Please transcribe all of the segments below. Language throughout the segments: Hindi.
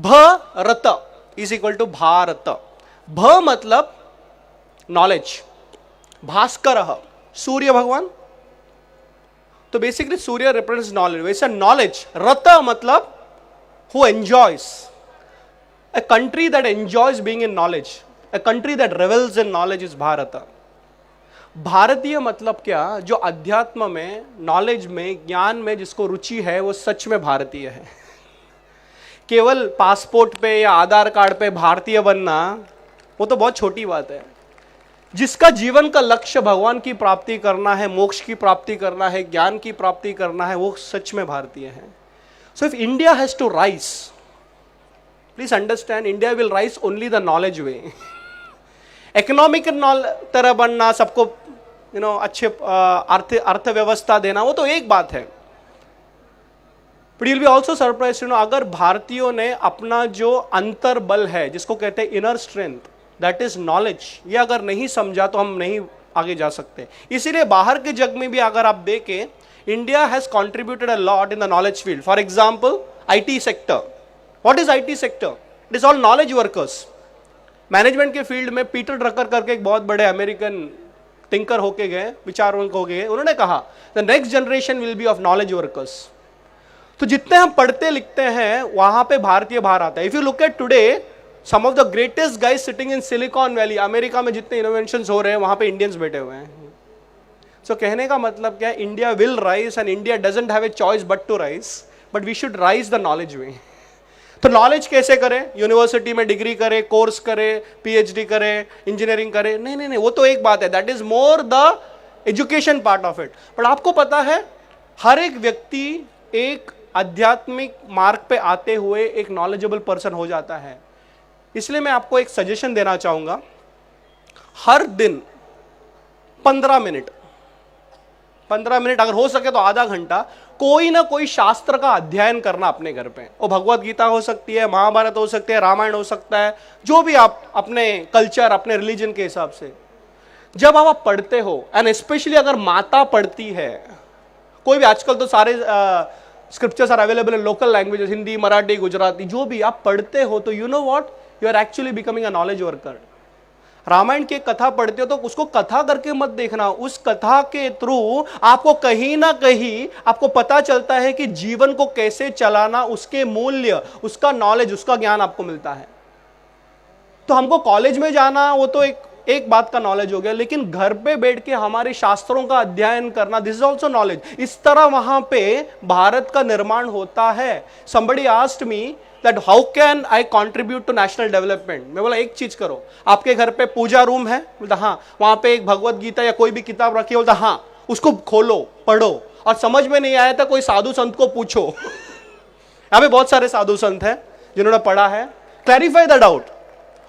Bharat is equal to Bharat. भ मतलब नॉलेज, भास्कर सूर्य भगवान, तो बेसिकली सूर्य रिप्रेजेंट्स नॉलेज, वैसे नॉलेज। रत मतलब who enjoys, a country that enjoys being in knowledge, a country that revels in knowledge is Bharat. भारतीय मतलब क्या? जो अध्यात्म में, नॉलेज में, ज्ञान में जिसको रुचि है वो सच में भारतीय है। केवल पासपोर्ट पे या आधार कार्ड पे भारतीय बनना वो तो बहुत छोटी बात है। जिसका जीवन का लक्ष्य भगवान की प्राप्ति करना है, मोक्ष की प्राप्ति करना है, ज्ञान की प्राप्ति करना है, वो सच में भारतीय है। So if India has to rise, please understand, India will rise only the knowledge way. Economic तरह बनना, सबको अच्छे अर्थव्यवस्था देना, वो तो एक बात है। But you will be also surprise अगर भारतीयों ने अपना जो अंतर बल है, जिसको कहते हैं inner strength, that is knowledge, ये अगर नहीं समझा तो हम नहीं आगे जा सकते। इसीलिए बाहर के जग में भी अगर आप देखें, India has contributed a lot in the knowledge field. For example IT sector. What is IT sector? It is all knowledge workers. Management के फील्ड में पीटर ड्रकर करके एक बहुत बड़े अमेरिकन थिंकर होके गए, विचारवंत हो गए, उन्होंने कहा the next generation will be of knowledge workers. तो जितने हम पढ़ते लिखते हैं वहां पे भारतीय बाहर आता है। If you look at today, some of the greatest guys sitting in Silicon Valley, America में जितने इनोवेशंस हो रहे हैं वहां पे इंडियंस बैठे हुए हैं। सो कहने का मतलब क्या है? India will rise and India doesn't have a choice but to rise, but we should rise the knowledge way. तो नॉलेज कैसे करें? यूनिवर्सिटी में डिग्री करे, कोर्स करे, PhD करे, इंजीनियरिंग करे? नहीं नहीं नहीं, वो तो एक बात है, that is more the education part of it. पर आपको पता है, हर एक व्यक्ति एक आध्यात्मिक मार्ग पे आते हुए एक नॉलेजेबल पर्सन हो जाता है। इसलिए मैं आपको एक सजेशन देना चाहूंगा, हर दिन 15 मिनट अगर हो सके तो आधा घंटा कोई ना कोई शास्त्र का अध्ययन करना अपने घर पे। वो भगवत गीता हो सकती है, महाभारत हो सकती है, रामायण हो सकता है, जो भी आप अपने कल्चर, अपने रिलीजन के हिसाब से जब आप पढ़ते हो, एंड स्पेशली अगर माता पढ़ती है, कोई भी, आजकल तो सारे scriptures are available in local languages, Hindi, Marathi, Gujarati, जो भी आप पढ़ते हो, तो you know what, you are actually becoming a knowledge worker. Ramayan की कथा पढ़ते हो तो उसको कथा करके मत देखना, उस कथा के थ्रू आपको कहीं ना कहीं आपको पता चलता है कि जीवन को कैसे चलाना, उसके मूल्य, उसका नॉलेज, उसका ज्ञान आपको मिलता है। तो हमको कॉलेज में जाना वो तो एक बात का नॉलेज हो गया, लेकिन घर पे बैठ के हमारे शास्त्रों का अध्ययन करना, दिस इज ऑल्सो नॉलेज। इस तरह वहां पे भारत का निर्माण होता है। somebody asked me that how can I contribute to national development? मैं बोला एक चीज करो, आपके घर पे पूजा रूम है? बोलता हाँ। वहां पे एक भगवत गीता या कोई भी किताब रखी है? बोलता हाँ। उसको खोलो, पढ़ो, और समझ में नहीं आया था कोई साधु संत को पूछो। यहाँ पे बहुत सारे साधु संत हैं जिन्होंने पढ़ा है, क्लैरिफाई द डाउट।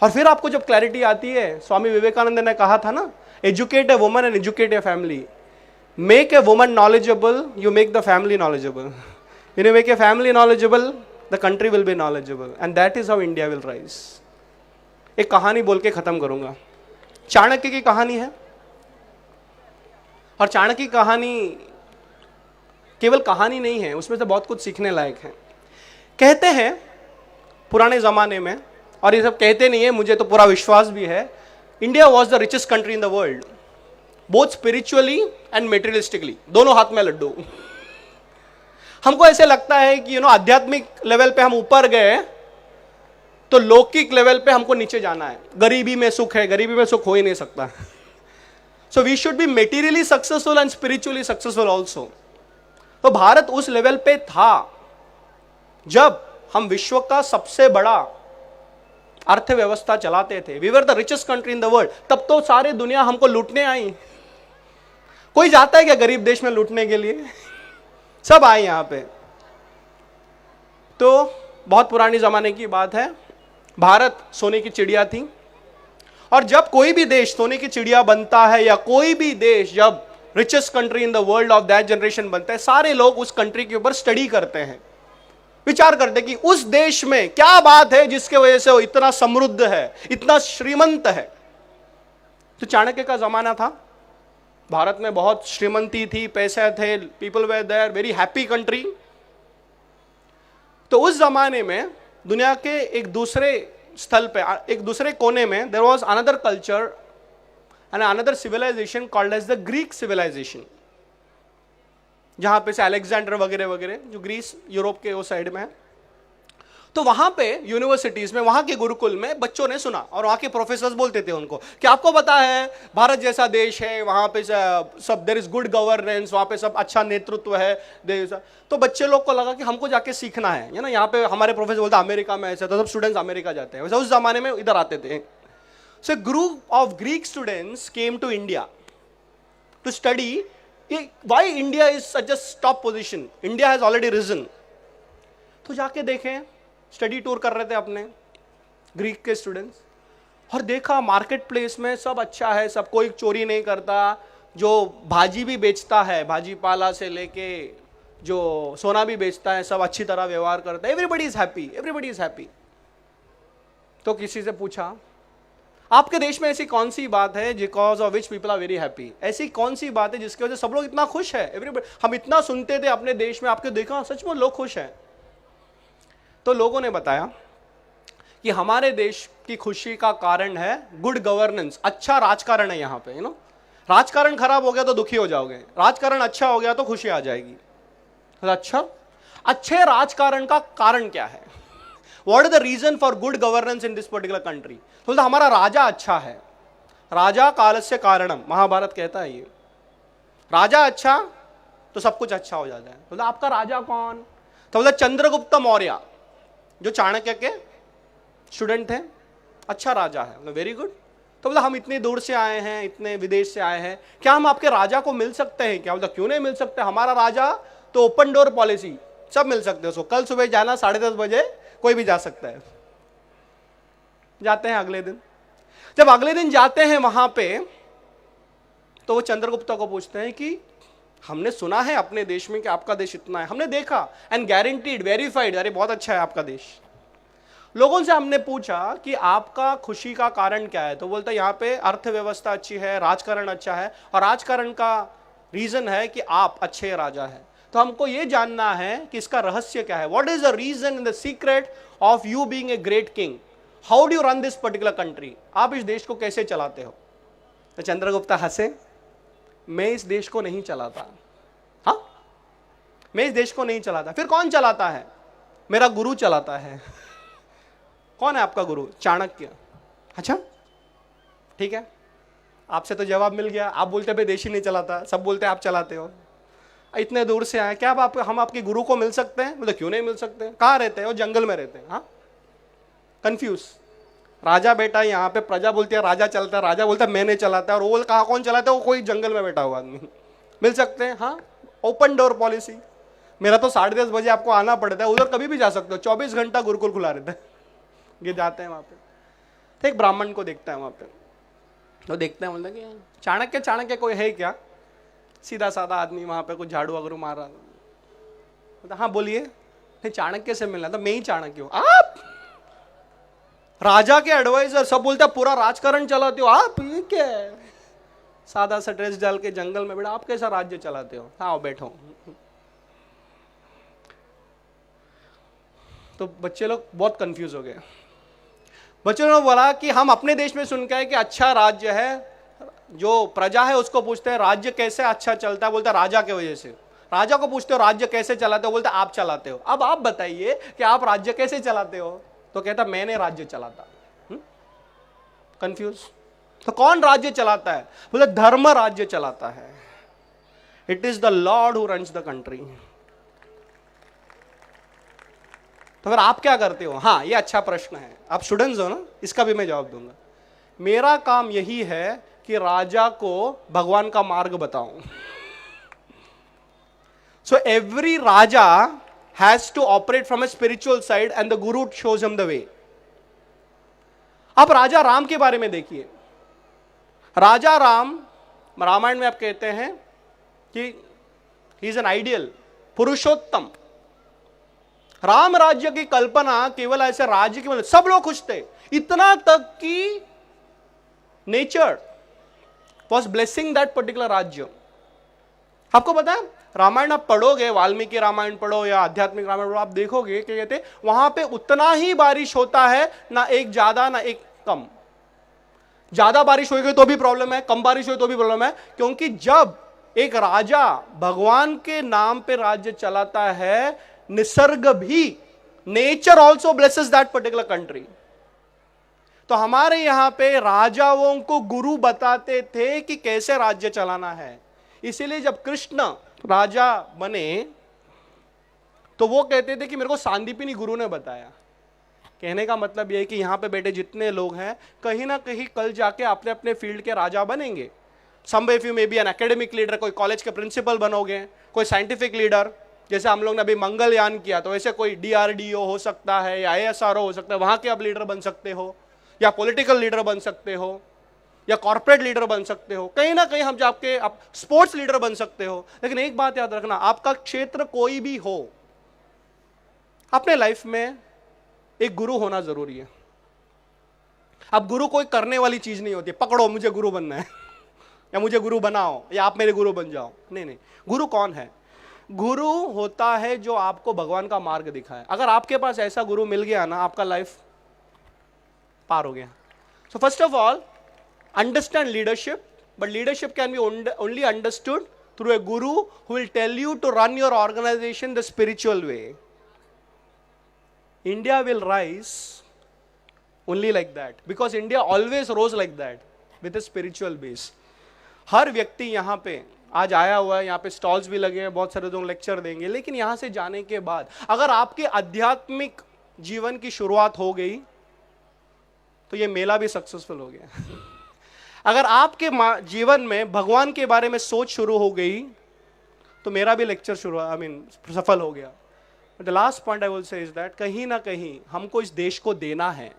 और फिर आपको जब क्लैरिटी आती है, स्वामी विवेकानंद ने कहा था ना, educate a woman and educate a family. Make a woman knowledgeable, you make the family knowledgeable. You make a family knowledgeable, the country will be knowledgeable, and that is how India will rise. एक कहानी बोल के खत्म करूंगा। चाणक्य की कहानी है, और चाणक्य की कहानी केवल कहानी नहीं है, उसमें से बहुत कुछ सीखने लायक है। कहते हैं पुराने जमाने में, और ये सब कहते नहीं है, मुझे तो पूरा विश्वास भी है, India was the richest country in the world, both spiritually and materialistically, दोनों हाथ में लड्डू। हमको ऐसे लगता है कि आध्यात्मिक लेवल पे हम ऊपर गए तो लौकिक लेवल पे हमको नीचे जाना है। गरीबी में सुख है, गरीबी में सुख हो ही नहीं सकता। So we should be materially successful and spiritually successful also. तो भारत उस लेवल पे था जब हम विश्व का सबसे बड़ा अर्थव्यवस्था चलाते थे। We were the richest country in the world. तब तो सारी दुनिया हमको लूटने आई। कोई जाता है क्या गरीब देश में लूटने के लिए? सब आए यहां पे। तो बहुत पुरानी जमाने की बात है, भारत सोने की चिड़िया थी, और जब कोई भी देश सोने की चिड़िया बनता है, या कोई भी देश जब richest country in the world of that generation बनता है, सारे लोग उस कंट्री के ऊपर स्टडी करते हैं, विचार करते हैं कि उस देश में क्या बात है जिसके वजह से वो इतना समृद्ध है, इतना श्रीमंत है। तो चाणक्य का जमाना था, भारत में बहुत श्रीमंती थी, पैसे थे, people were there, very happy country. तो उस जमाने में दुनिया के एक दूसरे स्थल पे, एक दूसरे कोने में there was another culture and another civilization called as the Greek civilization, जहां पे से अलेक्जेंडर वगैरह वगैरह, जो ग्रीस यूरोप के वो साइड में है। तो वहां पे यूनिवर्सिटीज में, वहां के गुरुकुल में बच्चों ने सुना, और वहां के प्रोफेसर्स बोलते थे उनको कि आपको पता है भारत जैसा देश है, वहां पे सब देयर इज गुड गवर्नेंस, वहां पे सब अच्छा नेतृत्व है। तो बच्चे लोग को लगा कि हमको जाके सीखना है ना। यहाँ पे हमारे प्रोफेसर बोलते अमेरिका में ऐसा, तो सब स्टूडेंट्स अमेरिका जाते हैं, वैसे उस जमाने में इधर आते थे। So group of Greek students came to India to study why India is such a top position, India has already region. तो जाके देखें, स्टडी टूर कर रहे थे अपने ग्रीक के स्टूडेंट्स, और देखा मार्केट प्लेस में सब अच्छा है, सब कोई चोरी नहीं करता, जो भाजी भी बेचता है, भाजी पाला से लेके जो सोना भी बेचता है, सब अच्छी तरह व्यवहार करता है, everybody is happy, everybody is happy. तो किसी से पूछा आपके देश में ऐसी कौन सी बात है because of which people are very happy, ऐसी कौन सी बात है जिसकी वजह से सब लोग इतना खुश है। एवरीबडी, हम इतना सुनते थे अपने देश में, आपके देखा सच में लोग खुश हैं। तो लोगों ने बताया कि हमारे देश की खुशी का कारण है गुड गवर्नेंस, अच्छा राजकारण है यहाँ पे। राजकारण खराब हो गया तो दुखी हो जाओगे, राजकारण अच्छा हो गया तो खुशी आ जाएगी। तो अच्छा, अच्छे राजकारण का कारण क्या है? What is the reason for good governance in this particular country? तो हमारा राजा अच्छा है, राजा कालस्य कारणम, महाभारत कहता है ये। राजा अच्छा तो सब कुछ अच्छा हो जाता है। तो आपका राजा कौन? तो बोला चंद्रगुप्त मौर्य, जो चाणक्य के स्टूडेंट थे, अच्छा राजा है। Very good. तो बोला हम इतनी दूर से आए हैं, इतने विदेश से आए हैं, क्या हम आपके राजा को मिल सकते हैं क्या? बोला क्यों नहीं मिल सकते, हमारा राजा तो ओपन डोर पॉलिसी, सब मिल सकते हैं उसको। कल सुबह जाना 10:30 बजे, कोई भी जा सकता है। जाते हैं अगले दिन, जब अगले दिन जाते हैं वहां पे, तो वो चंद्रगुप्त को पूछते हैं कि हमने सुना है अपने देश में कि आपका देश इतना है, हमने देखा एंड गारंटीड वेरीफाइड, अरे बहुत अच्छा है आपका देश। लोगों से हमने पूछा कि आपका खुशी का कारण क्या है, तो बोलता है यहाँ पे अर्थव्यवस्था अच्छी है, राजकारण अच्छा है, और राजकारण का रीजन है कि आप अच्छे राजा हैं। तो हमको ये जानना है कि इसका रहस्य क्या है, what is the reason in the secret of you being a great king, how do you run this particular country, आप इस देश को कैसे चलाते हो? तो चंद्रगुप्त हंसे, मैं इस देश को नहीं चलाता। हाँ, मैं इस देश को नहीं चलाता। फिर कौन चलाता है? मेरा गुरु चलाता है। कौन है आपका गुरु? चाणक्य। अच्छा ठीक है, आपसे तो जवाब मिल गया। आप बोलते भाई देश ही नहीं चलाता, सब बोलते आप चलाते हो। इतने दूर से आए, क्या हम आपके गुरु को मिल सकते हैं? मतलब क्यों नहीं मिल सकते? कहाँ रहते हैं? वो जंगल में रहते हैं। हाँ, कंफ्यूज। राजा बैठा है यहाँ पे, प्रजा बोलती है राजा चलता है, राजा बोलता है मैंने चलाता है, और वो कहाँ कौन चलाता है? वो कोई जंगल में बैठा हुआ आदमी। मिल सकते हैं? हाँ, ओपन डोर पॉलिसी। मेरा तो 10:30 बजे आपको आना पड़ता है, उधर कभी भी जा सकते हो, 24 घंटा गुरुकुल खुला रहता है। ये जाते हैं वहाँ पे, तो एक ब्राह्मण को देखता है वहाँ पे, तो देखते हैं, बोलते कि चाणक्य चाणक्य कोई है क्या? सीधा साधा आदमी, वहाँ पे कुछ झाड़ू वगैरह मार रहा था। हाँ बोलिए। नहीं, चाणक्य से मिलना था, मैं ही चाणक्य हूँ। आप राजा के एडवाइजर, सब बोलते पूरा राजकारण चलाते हो आप, ये क्या है? सादा सा ड्रेस डाल के जंगल में बैठा, आप कैसा राज्य चलाते हो? हाँ बैठो। तो बच्चे लोग बहुत कंफ्यूज हो गए। बच्चों ने बोला कि हम अपने देश में सुन के आए कि अच्छा राज्य है, जो प्रजा है उसको पूछते हैं राज्य कैसे अच्छा चलता है, बोलता है राजा के वजह से। राजा को पूछते हो राज्य कैसे चलाते हो, बोलते आप चलाते हो। अब आप बताइए कि आप राज्य कैसे चलाते हो? तो कहता मैंने राज्य चलाता। कंफ्यूज। तो कौन राज्य चलाता है? बोले धर्म राज्य चलाता है। It is the Lord who runs the country. तो फिर आप क्या करते हो? हाँ, ये अच्छा प्रश्न है, आप स्टूडेंट्स हो ना, इसका भी मैं जवाब दूंगा। मेरा काम यही है कि राजा को भगवान का मार्ग बताऊं। So every raja has to operate from a spiritual side and the guru shows him the way. अब राजा राम के बारे में देखिए। राजा राम, रामायण में आप कहते हैं कि ही इज एन आइडियल, पुरुषोत्तम। राम राज्य की कल्पना केवल ऐसे राज्य की, मतलब सब लोग खुश थे, इतना तक कि nature was blessing that particular राज्य। आपको पता है रामायण आप पढ़ोगे, वाल्मीकि रामायण पढ़ो या आध्यात्मिक रामायण पढ़ो, आप देखोगे कि कहते वहां पे उतना ही बारिश होता है, ना एक ज्यादा ना एक कम। ज्यादा बारिश होगी तो भी प्रॉब्लम है, कम बारिश हो तो भी प्रॉब्लम है, क्योंकि जब एक राजा भगवान के नाम पे राज्य चलाता है, निसर्ग भी, nature also blesses that particular country. तो हमारे यहां पे राजाओं को गुरु बताते थे कि कैसे राज्य चलाना है। इसीलिए जब कृष्ण राजा बने तो वो कहते थे कि मेरे को सांदीपनि गुरु ने बताया। कहने का मतलब यह है कि यहां पे बैठे जितने लोग हैं कहीं ना कहीं कल जाके अपने अपने फील्ड के राजा बनेंगे। Some of you may be an academic leader, कोई कॉलेज के प्रिंसिपल बनोगे, कोई साइंटिफिक लीडर, जैसे हम लोग ने अभी मंगलयान किया तो वैसे कोई DRDO हो सकता है या ASRO हो सकता है, वहां के आप लीडर बन सकते हो, या पॉलिटिकल लीडर बन सकते हो, या कॉर्पोरेट लीडर बन सकते हो, कहीं ना कहीं हम जाके आप स्पोर्ट्स लीडर बन सकते हो। लेकिन एक बात याद रखना, आपका क्षेत्र कोई भी हो, अपने लाइफ में एक गुरु होना जरूरी है। अब गुरु कोई करने वाली चीज नहीं होती, पकड़ो मुझे गुरु बनना है या मुझे गुरु बनाओ या आप मेरे गुरु बन जाओ। नहीं नहीं, गुरु कौन है? गुरु होता है जो आपको भगवान का मार्ग दिखाए। अगर आपके पास ऐसा गुरु मिल गया ना, आपका लाइफ पार हो गया। So first of all understand leadership, but leadership can be only understood through a guru who will tell you to run your organization the spiritual way. India will rise only like that, because India always rose like that, with a spiritual base. हर व्यक्ति यहाँ पे आज आया हुआ है, यहाँ पे स्टॉल्स भी लगे हैं, बहुत सारे लोग लेक्चर देंगे, लेकिन यहाँ से जाने के बाद अगर आपके आध्यात्मिक जीवन की शुरुआत हो गई तो ये मेला भी सक्सेसफुल हो गया। अगर आपके जीवन में भगवान के बारे में सोच शुरू हो गई तो मेरा भी लेक्चर शुरू सफल हो गया। The last point I will say is that कहीं ना कहीं हमको इस देश को देना है।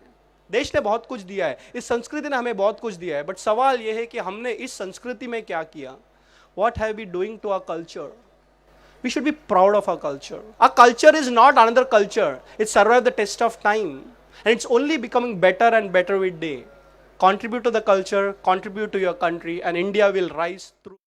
देश ने बहुत कुछ दिया है, इस संस्कृति ने हमें बहुत कुछ दिया है, बट सवाल यह है कि हमने इस संस्कृति में क्या किया। What have we doing to our culture? We should be proud of our culture. Our culture is not another culture. It survived the test of time and it's only becoming better and better with day. Contribute to the culture, contribute to your country, and India will rise through.